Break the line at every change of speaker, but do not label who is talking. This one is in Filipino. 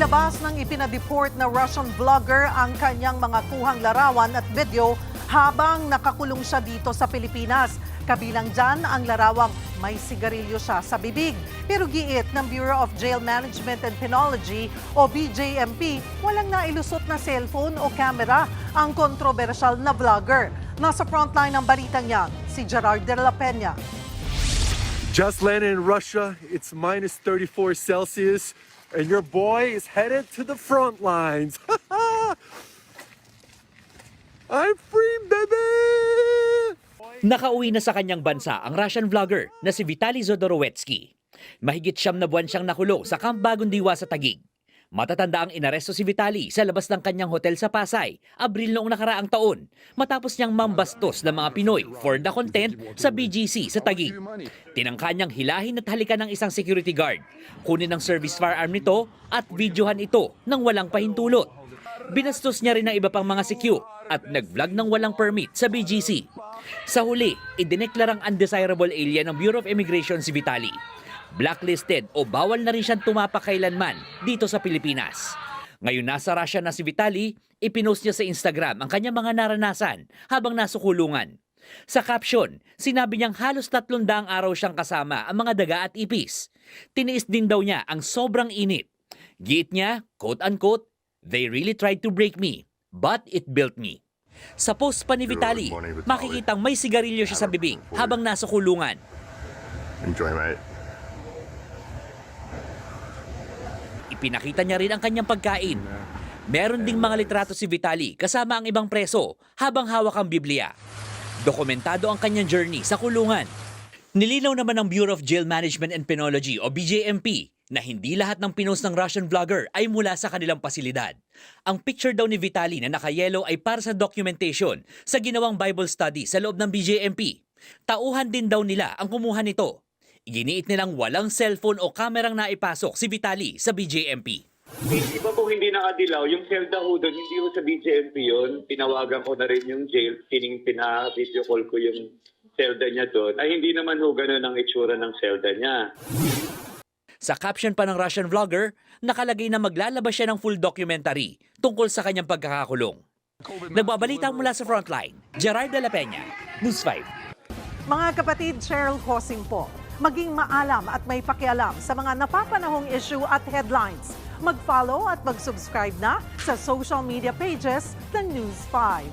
Inilabas ng ipinadeport na Russian vlogger ang kanyang mga kuhang larawan at video habang nakakulong siya dito sa Pilipinas. Kabilang dyan ang larawang may sigarilyo siya sa bibig. Pero giit ng Bureau of Jail Management and Penology o BJMP, walang nailusot na cellphone o camera ang kontrobersyal na vlogger. Nasa frontline ng balitang yan, si Gerard de la Peña.
Just landed in Russia, it's minus 34 Celsius, and your boy is headed to the front lines. I'm free, baby!
Nakauwi na sa kanyang bansa ang Russian vlogger na si Vitaly Zhodorowetsky. Mahigit 9 na buwan siyang nakulong sa Camp Bagong Diwa sa Taguig. Matatanda ang inaresto si Vitaly sa labas ng kanyang hotel sa Pasay, Abril noong nakaraang taon, matapos niyang mambastos ng mga Pinoy for the content sa BGC sa Taguig. Tinangka niyang hilahin at halikan ng isang security guard, kunin ang service firearm nito at videohan ito ng walang pahintulot. Binastos niya rin ang iba pang mga CQ at nag-vlog ng walang permit sa BGC. Sa huli, idineklarang undesirable alien ng Bureau of Immigration si Vitaly. Blacklisted o bawal na rin siyang tumapak kailanman dito sa Pilipinas. Ngayon nasa Russia na si Vitaly, ipinost niya sa Instagram ang kanyang mga naranasan habang nasa kulungan. Sa caption, sinabi niyang halos 300 araw siyang kasama ang mga daga at ipis. Tiniis din daw niya ang sobrang init. Giit niya, quote-unquote, "They really tried to break me, but it built me." Sa post pa ni Vitaly, makikitang may sigarilyo siya sa bibig habang nasa kulungan.
Enjoy, mate.
Ipinakita niya rin ang kanyang pagkain. Meron ding mga litrato si Vitaly kasama ang ibang preso habang hawak ang Biblia. Dokumentado ang kanyang journey sa kulungan. Nilinaw naman ng Bureau of Jail Management and Penology o BJMP na hindi lahat ng pinost ng Russian vlogger ay mula sa kanilang pasilidad. Ang picture daw ni Vitaly na naka-yellow ay para sa documentation sa ginawang Bible study sa loob ng BJMP. Tauhan din daw nila ang kumuha nito. Iginiit nilang walang cellphone o kamerang naipasok si Vitaly sa BJMP.
Iba po hindi nakadilaw. Yung Zelda ho doon, hindi ho sa BJMP yun. Tinawagan ko na rin yung jail. Pina-video call ko yung Zelda niya doon. Ay hindi naman ho ganun ang itsura ng Zelda niya.
Sa caption pa ng Russian vlogger, nakalagay na maglalabas siya ng full documentary tungkol sa kanyang pagkakakulong. Nagbabalita mula sa Frontline, Gerard de la Peña, News 5.
Mga kapatid, Cheryl Hosing po. Maging maalam at may pakialam sa mga napapanahong issue at headlines. Mag-follow at mag-subscribe na sa social media pages ng News 5.